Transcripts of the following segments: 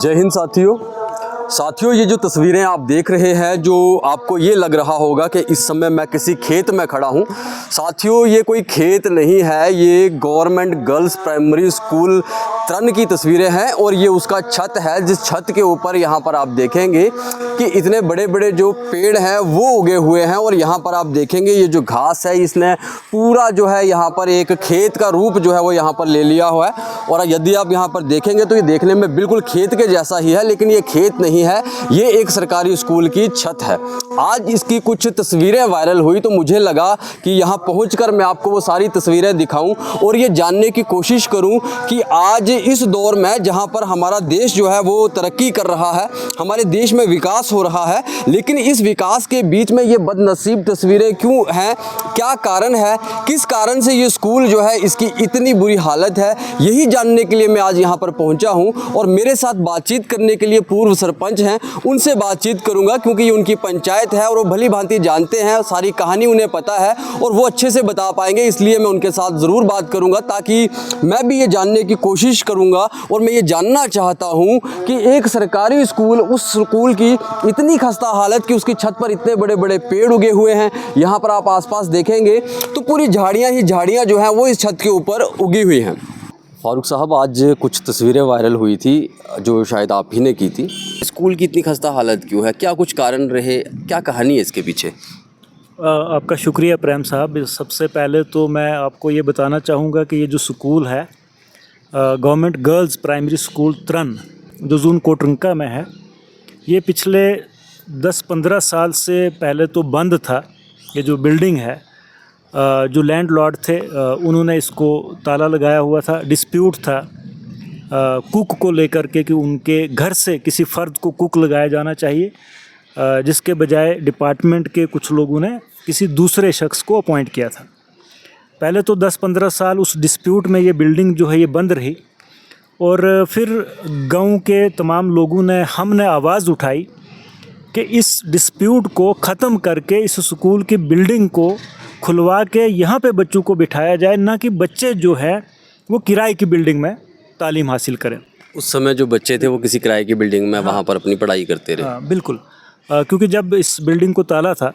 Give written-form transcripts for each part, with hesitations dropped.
जय हिंद साथियों, ये जो तस्वीरें आप देख रहे हैं, जो आपको ये लग रहा होगा कि इस समय मैं किसी खेत में खड़ा हूँ। साथियों, ये कोई खेत नहीं है, ये गवर्नमेंट गर्ल्स प्राइमरी स्कूल त्रन की तस्वीरें हैं और ये उसका छत है, जिस छत के ऊपर यहाँ पर आप देखेंगे कि इतने बड़े बड़े जो पेड़ हैं वो उगे हुए हैं और यहाँ पर आप देखेंगे ये जो घास है इसने पूरा जो है यहाँ पर एक खेत का रूप जो है वो यहाँ पर ले लिया हुआ है। और यदि आप यहाँ पर देखेंगे तो ये देखने में बिल्कुल खेत के जैसा ही है, लेकिन ये खेत नहीं है, ये एक सरकारी स्कूल की छत है। आज इसकी कुछ तस्वीरें वायरल हुई तो मुझे लगा कि यहाँ पहुंचकर मैं आपको वो सारी तस्वीरें दिखाऊं और ये जानने की कोशिश करूं कि आज इस दौर में जहाँ पर हमारा देश जो है वो तरक्की कर रहा है, हमारे देश में विकास हो रहा है, लेकिन इस विकास के बीच में ये बदनसीब तस्वीरें क्यों हैं, क्या कारण है, किस कारण से ये स्कूल जो है इसकी इतनी बुरी हालत है, यही जानने के लिए मैं आज यहाँ पर पहुँचा हूँ। और मेरे साथ बातचीत करने के लिए पूर्व सरपंच हैं, उनसे बातचीत करूँगा क्योंकि ये उनकी पंचायत है और वो भली भांति जानते हैं, सारी कहानी उन्हें पता है और वो अच्छे से बता पाएंगे, इसलिए मैं उनके साथ ज़रूर बात करूँगा ताकि मैं भी ये जानने की कोशिश करूँगा। और मैं ये जानना चाहता हूँ कि एक सरकारी स्कूल, उस स्कूल की इतनी खस्ता हालत कि उसकी छत पर इतने बड़े बड़े पेड़ उगे हुए हैं, यहाँ पर आप आसपास देखेंगे तो पूरी झाड़ियाँ ही झाड़ियाँ जो हैं वो इस छत के ऊपर उगी हुई हैं। फारूक साहब, आज कुछ तस्वीरें वायरल हुई थी जो शायद आप ही ने की थी। स्कूल की इतनी खस्ता हालत क्यों है, क्या कुछ कारण रहे, क्या कहानी है इसके पीछे? आपका शुक्रिया प्रेम साहब। सबसे पहले तो मैं आपको ये बताना चाहूँगा कि ये जो स्कूल है गवर्नमेंट गर्ल्स प्राइमरी स्कूल त्रन जो जून कोटरंका में है, ये पिछले 10-15 साल से पहले तो बंद था। ये जो बिल्डिंग है, जो लैंडलॉर्ड थे उन्होंने इसको ताला लगाया हुआ था। डिस्प्यूट था कुक को लेकर के कि उनके घर से किसी फ़र्द को कुक लगाया जाना चाहिए, जिसके बजाय डिपार्टमेंट के कुछ लोगों ने किसी दूसरे शख्स को अपॉइंट किया था। पहले तो 10-15 साल उस डिस्प्यूट में ये बिल्डिंग जो है ये बंद रही और फिर गांव के तमाम लोगों ने, हमने आवाज़ उठाई कि इस डिस्प्यूट को ख़त्म करके इस स्कूल की बिल्डिंग को खुलवा के यहाँ पे बच्चों को बिठाया जाए, ना कि बच्चे जो है वो किराए की बिल्डिंग में तालीम हासिल करें। उस समय जो बच्चे थे वो किसी किराए की बिल्डिंग में वहाँ पर अपनी पढ़ाई करते रहे। हाँ बिल्कुल, क्योंकि जब इस बिल्डिंग को ताला था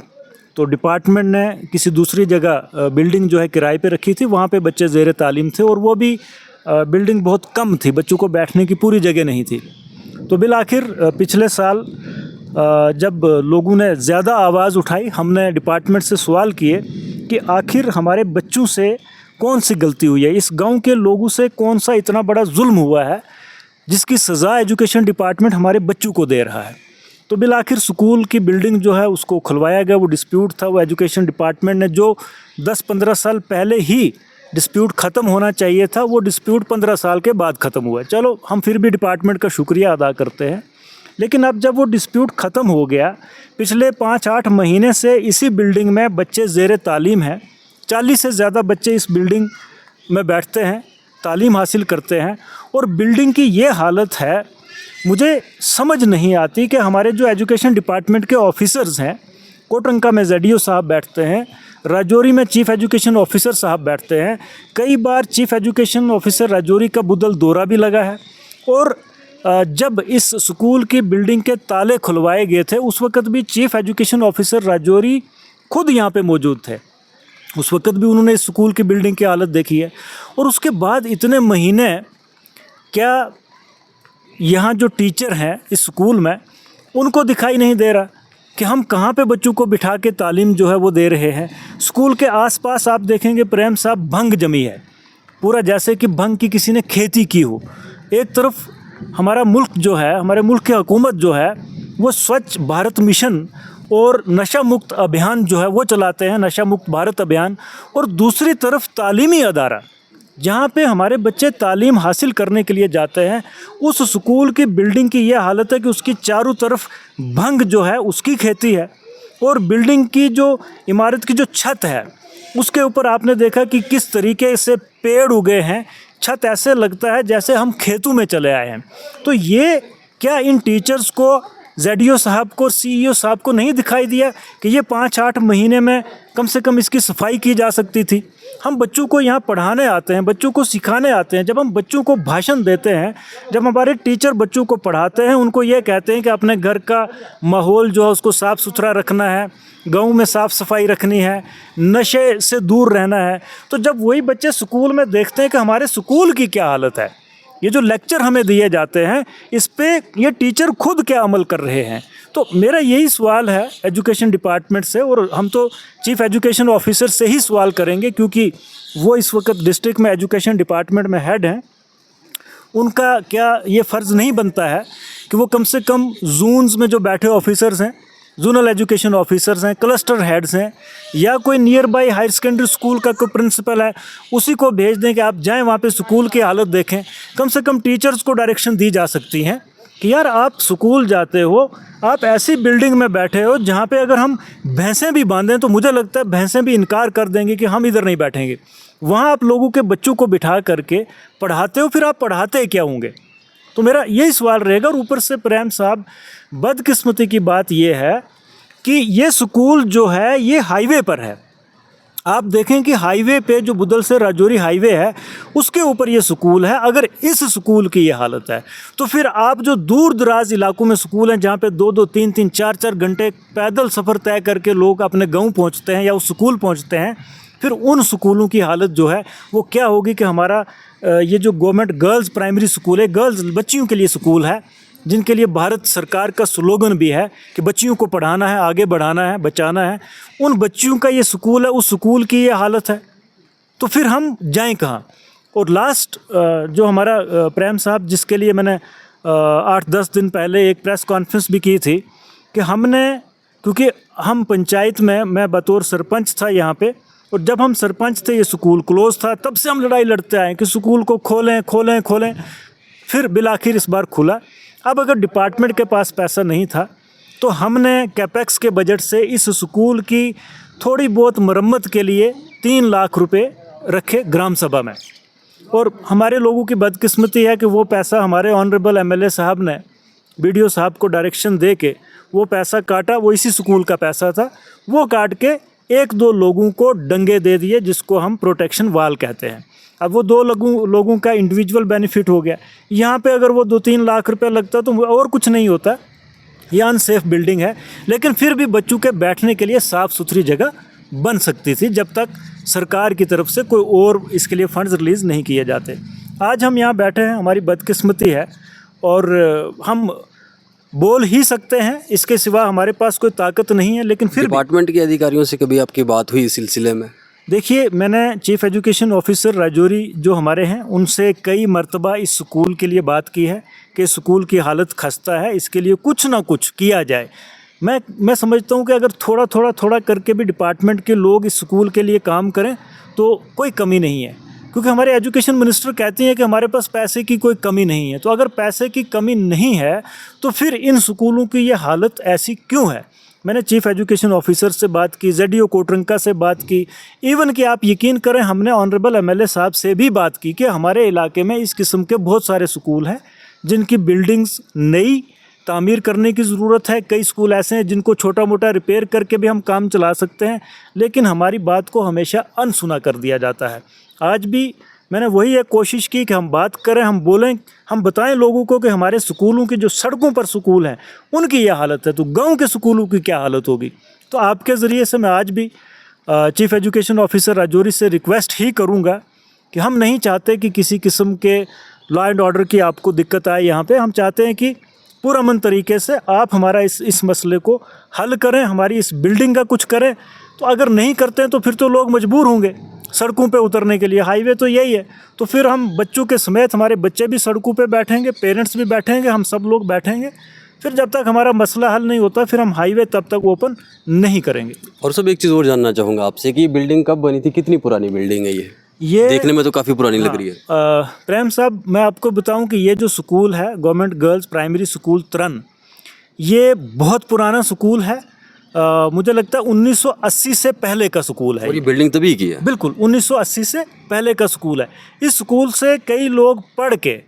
तो डिपार्टमेंट ने किसी दूसरी जगह बिल्डिंग जो है किराए पे रखी थी, वहाँ पे बच्चे ज़ेर तालीम थे और वो भी बिल्डिंग बहुत कम थी, बच्चों को बैठने की पूरी जगह नहीं थी। तो बिल आखिर पिछले साल जब लोगों ने ज़्यादा आवाज़ उठाई, हमने डिपार्टमेंट से सवाल किए कि आखिर हमारे बच्चों से कौन सी गलती हुई है, इस गांव के लोगों से कौन सा इतना बड़ा जुल्म हुआ है जिसकी सज़ा एजुकेशन डिपार्टमेंट हमारे बच्चों को दे रहा है। तो बिल आखिर स्कूल की बिल्डिंग जो है उसको खुलवाया गया। वो डिस्प्यूट था, वो एजुकेशन डिपार्टमेंट ने जो 10-15 साल पहले ही डिस्प्यूट ख़त्म होना चाहिए था, वो डिस्प्यूट 15 साल के बाद ख़त्म हुआ। चलो, हम फिर भी डिपार्टमेंट का शुक्रिया अदा करते हैं। लेकिन अब जब वो डिस्प्यूट ख़त्म हो गया, पिछले 5-8 महीने से इसी बिल्डिंग में बच्चे ज़ेर तालीम हैं। 40 से ज़्यादा बच्चे इस बिल्डिंग में बैठते हैं, तालीम हासिल करते हैं और बिल्डिंग की ये हालत है। मुझे समझ नहीं आती कि हमारे जो एजुकेशन डिपार्टमेंट के ऑफिसर्स हैं, कोटरंका में ZDO साहब बैठते हैं, राजौरी में चीफ़ एजुकेशन ऑफिसर साहब बैठते हैं। कई बार चीफ़ एजुकेशन ऑफिसर राजौरी का बुदल दौरा भी लगा है और जब इस स्कूल की बिल्डिंग के ताले खुलवाए गए थे उस वक़्त भी चीफ़ एजुकेशन ऑफिसर राजौरी खुद यहाँ पे मौजूद थे। उस वक़्त भी उन्होंने इस स्कूल की बिल्डिंग की हालत देखी है। और उसके बाद इतने महीने क्या यहाँ जो टीचर हैं इस स्कूल में उनको दिखाई नहीं दे रहा कि हम कहाँ पे बच्चों को बिठा के तालीम जो है वो दे रहे हैं। स्कूल के आसपास आप देखेंगे प्रेम साहब, भंग जमी है पूरा, जैसे कि भंग की किसी ने खेती की हो। एक तरफ हमारा मुल्क जो है, हमारे मुल्क की हुकूमत जो है वो स्वच्छ भारत मिशन और नशा मुक्त अभियान जो है वो चलाते हैं, नशा मुक्त भारत अभियान, और दूसरी तरफ तालीमी अदारा जहाँ पे हमारे बच्चे तालीम हासिल करने के लिए जाते हैं, उस स्कूल की बिल्डिंग की ये हालत है कि उसकी चारों तरफ भंग जो है उसकी खेती है और बिल्डिंग की जो इमारत की जो छत है उसके ऊपर आपने देखा कि किस तरीके से पेड़ उगे हैं। छत ऐसे लगता है जैसे हम खेतों में चले आए हैं। तो ये क्या इन टीचर्स को ZDO साहब को और CEO साहब को नहीं दिखाई दिया कि ये 5-8 महीने में कम से कम इसकी सफाई की जा सकती थी। हम बच्चों को यहाँ पढ़ाने आते हैं, बच्चों को सिखाने आते हैं, जब हम बच्चों को भाषण देते हैं, जब हमारे टीचर बच्चों को पढ़ाते हैं, उनको ये कहते हैं कि अपने घर का माहौल जो है उसको साफ़ सुथरा रखना है, गाँव में साफ़ सफाई रखनी है, नशे से दूर रहना है, तो जब वही बच्चे स्कूल में देखते हैं कि हमारे स्कूल की क्या हालत है, ये जो लेक्चर हमें दिए जाते हैं इस पे ये टीचर खुद क्या अमल कर रहे हैं। तो मेरा यही सवाल है एजुकेशन डिपार्टमेंट से, और हम तो चीफ एजुकेशन ऑफिसर से ही सवाल करेंगे क्योंकि वो इस वक्त डिस्ट्रिक्ट में एजुकेशन डिपार्टमेंट में हेड हैं। उनका क्या ये फ़र्ज़ नहीं बनता है कि वो कम से कम जोन्स में जो बैठे ऑफिसर्स हैं, जोनल एजुकेशन ऑफिसर्स हैं, क्लस्टर हेड्स हैं, या कोई nearby higher secondary school का कोई प्रिंसिपल है, उसी को भेज दें कि आप जाएं वहाँ पे स्कूल की हालत देखें। कम से कम टीचर्स को डायरेक्शन दी जा सकती हैं कि यार आप स्कूल जाते हो, आप ऐसी बिल्डिंग में बैठे हो जहाँ पे अगर हम भैंसें भी बांधें तो मुझे लगता है भैंसें भी इनकार कर देंगे कि हम इधर नहीं बैठेंगे। वहाँ आप लोगों के बच्चों को बिठा करके पढ़ाते हो, फिर आप पढ़ाते क्या होंगे? तो मेरा यही सवाल रहेगा। और ऊपर से प्रेम साहब, बदकिस्मती की बात यह है कि ये स्कूल जो है ये हाईवे पर है। आप देखें कि हाईवे पे जो बुदल से राजौरी हाईवे है उसके ऊपर ये स्कूल है। अगर इस स्कूल की ये हालत है तो फिर आप जो दूर दराज इलाकों में स्कूल हैं जहाँ पे 2-2, 3-3, 4-4 घंटे पैदल सफ़र तय करके लोग अपने गांव पहुँचते हैं या उस स्कूल पहुँचते हैं, फिर उन स्कूलों की हालत जो है वो क्या होगी कि हमारा ये जो गवर्नमेंट गर्ल्स प्राइमरी स्कूल है, गर्ल्स बच्चियों के लिए स्कूल है, जिनके लिए भारत सरकार का स्लोगन भी है कि बच्चियों को पढ़ाना है, आगे बढ़ाना है, बचाना है, उन बच्चियों का ये स्कूल है, उस स्कूल की ये हालत है, तो फिर हम जाएं कहाँ? और लास्ट जो हमारा प्रेम साहब, जिसके लिए मैंने 8-10 दिन पहले एक प्रेस कॉन्फ्रेंस भी की थी कि हमने, क्योंकि हम पंचायत में, मैं बतौर सरपंच था यहाँ पे, और जब हम सरपंच थे ये स्कूल क्लोज़ था, तब से हम लड़ाई लड़ते आए कि स्कूल को खोलें खोलें खोलें, फिर बिलाखिर इस बार खुला। अब अगर डिपार्टमेंट के पास पैसा नहीं था तो हमने कैपेक्स के बजट से इस स्कूल की थोड़ी बहुत मरम्मत के लिए 3 लाख रुपए रखे ग्राम सभा में, और हमारे लोगों की बदकिस्मती है कि वो पैसा हमारे ऑनरेबल MLA साहब ने BDO साहब को डायरेक्शन दे के वो पैसा काटा। वो इसी स्कूल का पैसा था, वो काट के 1-2 लोगों को डंगे दे दिए, जिसको हम प्रोटेक्शन वाल कहते हैं। अब वो 2 लोगों का इंडिविजुअल बेनिफिट हो गया। यहाँ पे अगर वो 2-3 लाख रुपए लगता तो और कुछ नहीं होता। ये अनसेफ बिल्डिंग है, लेकिन फिर भी बच्चों के बैठने के लिए साफ़ सुथरी जगह बन सकती थी जब तक सरकार की तरफ से कोई और इसके लिए फंड्स रिलीज़ नहीं किए जाते। आज हम यहाँ बैठे हैं, हमारी बदकिस्मती है, और हम बोल ही सकते हैं, इसके सिवा हमारे पास कोई ताकत नहीं है। लेकिन फिर डिपार्टमेंट के अधिकारियों से कभी आपकी बात हुई इस सिलसिले में? देखिए, मैंने चीफ एजुकेशन ऑफिसर राजौरी जो हमारे हैं उनसे कई मर्तबा इस स्कूल के लिए बात की है कि स्कूल की हालत खस्ता है, इसके लिए कुछ ना कुछ किया जाए। मैं समझता हूँ कि अगर थोड़ा करके भी डिपार्टमेंट के लोग इस स्कूल के लिए काम करें तो कोई कमी नहीं है, क्योंकि हमारे एजुकेशन मिनिस्टर कहती हैं कि हमारे पास पैसे की कोई कमी नहीं है। तो अगर पैसे की कमी नहीं है तो फिर इन स्कूलों की ये हालत ऐसी क्यों है? मैंने चीफ एजुकेशन ऑफिसर से बात की, ZDO कोटरंका से बात की, इवन कि आप यकीन करें हमने ऑनरेबल MLA साहब से भी बात की कि हमारे इलाके में इस किस्म के बहुत सारे स्कूल हैं जिनकी बिल्डिंग्स नई तामीर करने की ज़रूरत है। कई स्कूल ऐसे हैं जिनको छोटा मोटा रिपेयर करके भी हम काम चला सकते हैं, लेकिन हमारी बात को हमेशा अनसुना कर दिया जाता है। आज भी मैंने वही एक कोशिश की कि हम बात करें, हम बोलें, हम बताएं लोगों को कि हमारे स्कूलों की जो सड़कों पर स्कूल हैं उनकी यह हालत है, तो गांव के स्कूलों की क्या हालत होगी। तो आपके ज़रिए से मैं आज भी चीफ एजुकेशन ऑफिसर राजौरी से रिक्वेस्ट ही करूंगा कि हम नहीं चाहते कि किसी किस्म के लॉ एंड ऑर्डर की आपको दिक्कत आए यहाँ पे। हम चाहते हैं कि पुरअमन तरीके से आप हमारा इस मसले को हल करें, हमारी इस बिल्डिंग का कुछ करें। तो अगर नहीं करते हैं तो फिर तो लोग मजबूर होंगे सड़कों पे उतरने के लिए। हाईवे तो यही है, तो फिर हम बच्चों के समेत हमारे बच्चे भी सड़कों पे बैठेंगे, पेरेंट्स भी बैठेंगे, हम सब लोग बैठेंगे। फिर जब तक हमारा मसला हल नहीं होता फिर हम हाईवे तब तक ओपन नहीं करेंगे। और सब एक चीज़ और जानना चाहूँगा आपसे कि बिल्डिंग कब बनी थी, कितनी पुरानी बिल्डिंग है ये देखने में तो काफ़ी पुरानी लग रही है। प्रेम साहब, मैं आपको बताऊं कि ये जो स्कूल है गवर्नमेंट गर्ल्स प्राइमरी स्कूल तरन, ये बहुत पुराना स्कूल है। मुझे लगता है 1980 से पहले का स्कूल है। और ये बिल्डिंग तभी की है? बिल्कुल 1980 से पहले का स्कूल है। इस स्कूल से कई लोग पढ़ के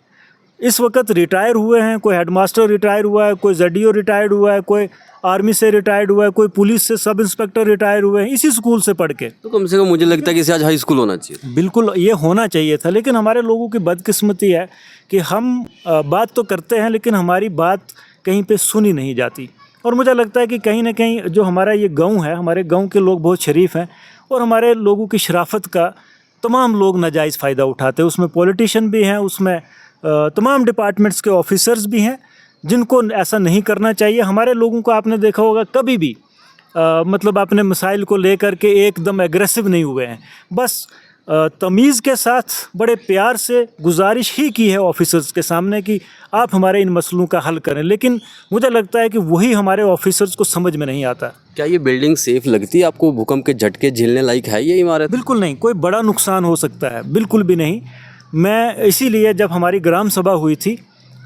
इस वक्त रिटायर हुए हैं, कोई हेडमास्टर रिटायर हुआ है, कोई ZDO रिटायर्ड हुआ है, कोई आर्मी से रिटायर्ड हुआ है, कोई पुलिस से सब इंस्पेक्टर रिटायर हुए हैं इसी स्कूल से पढ़ के। तो कम से कम मुझे लगता है कि इसे आज हाई स्कूल होना चाहिए। बिल्कुल ये होना चाहिए था, लेकिन हमारे लोगों की बदकिस्मती है कि हम बात तो करते हैं लेकिन हमारी बात कहीं पे सुनी नहीं जाती। और मुझे लगता है कि कहीं ना कहीं जो हमारा ये गांव है, हमारे गांव के लोग बहुत शरीफ हैं और हमारे लोगों की शराफत का तमाम लोग नाजायज़ फ़ायदा उठाते हैं। उसमें पॉलिटिशियन भी हैं, उसमें तमाम डिपार्टमेंट्स के ऑफिसर्स भी हैं जिनको ऐसा नहीं करना चाहिए। हमारे लोगों को आपने देखा होगा कभी भी मतलब अपने मसाइल को लेकर के एकदम एग्रेसिव नहीं हुए हैं, बस तमीज़ के साथ बड़े प्यार से गुजारिश ही की है ऑफिसर्स के सामने कि आप हमारे इन मसलों का हल करें। लेकिन मुझे लगता है कि वही हमारे ऑफिसर्स को समझ में नहीं आता। क्या ये बिल्डिंग सेफ लगती है आपको? भूकंप के झटके झेलने लायक है ये इमारत? बिल्कुल नहीं, कोई बड़ा नुकसान हो सकता है, बिल्कुल भी नहीं। मैं इसीलिए जब हमारी ग्राम सभा हुई थी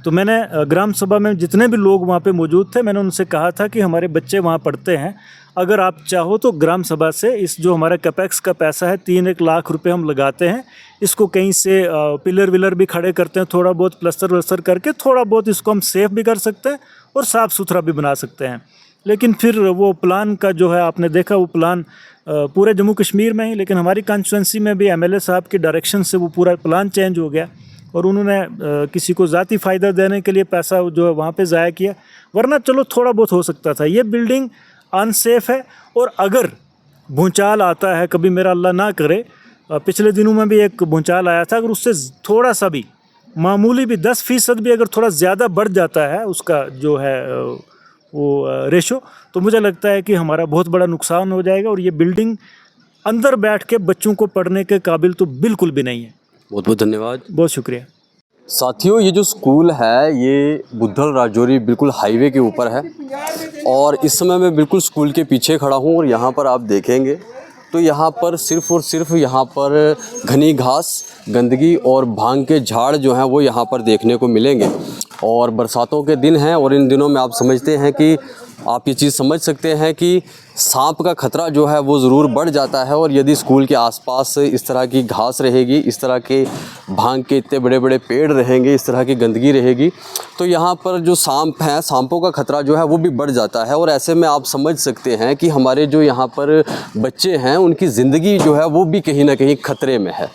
तो मैंने ग्राम सभा में जितने भी लोग वहाँ पे मौजूद थे मैंने उनसे कहा था कि हमारे बच्चे वहाँ पढ़ते हैं, अगर आप चाहो तो ग्राम सभा से इस जो हमारा कैपेक्स का पैसा है 3-1 लाख रुपए हम लगाते हैं, इसको कहीं से पिलर विलर भी खड़े करते हैं, थोड़ा बहुत प्लस्तर वस्तर करके थोड़ा बहुत इसको हम सेफ भी कर सकते हैं और साफ़ सुथरा भी बना सकते हैं। लेकिन फिर वो प्लान का जो है आपने देखा, वो प्लान पूरे जम्मू कश्मीर में ही, लेकिन हमारी कॉन्स्टिट्यूंसी में भी MLA साहब की डायरेक्शन से वो पूरा प्लान चेंज हो गया और उन्होंने किसी को ज़ाती फ़ायदा देने के लिए पैसा जो है वहाँ पे ज़ाया किया, वरना चलो थोड़ा बहुत हो सकता था। ये बिल्डिंग अनसेफ है और अगर भूचाल आता है कभी, मेरा अल्लाह ना करे, पिछले दिनों में भी एक भूचाल आया था, अगर उससे थोड़ा सा भी मामूली भी 10% भी अगर थोड़ा ज़्यादा बढ़ जाता है उसका जो है वो रेशो, तो मुझे लगता है कि हमारा बहुत बड़ा नुकसान हो जाएगा और ये बिल्डिंग अंदर बैठ के बच्चों को पढ़ने के काबिल तो बिल्कुल भी नहीं है। बहुत बहुत धन्यवाद। बहुत शुक्रिया। साथियों, ये जो स्कूल है ये बुद्धल राजौरी बिल्कुल हाईवे के ऊपर है और इस समय मैं बिल्कुल स्कूल के पीछे खड़ा हूँ और यहाँ पर आप देखेंगे तो यहाँ पर सिर्फ़ और सिर्फ यहाँ पर घनी घास, गंदगी और भांग के झाड़ जो हैं वो यहाँ पर देखने को मिलेंगे। और बरसातों के दिन हैं और इन दिनों में आप समझते हैं कि आप ये चीज़ समझ सकते हैं कि सांप का खतरा जो है वो ज़रूर बढ़ जाता है। और यदि स्कूल के आसपास इस तरह की घास रहेगी, इस तरह के भांग के इतने बड़े बड़े पेड़ रहेंगे, इस तरह की गंदगी रहेगी, तो यहाँ पर जो सांप हैं, सांपों का खतरा जो है वो भी बढ़ जाता है। और ऐसे में आप समझ सकते हैं कि हमारे जो यहाँ पर बच्चे हैं उनकी ज़िंदगी जो है वो भी कहीं ना कहीं खतरे में है।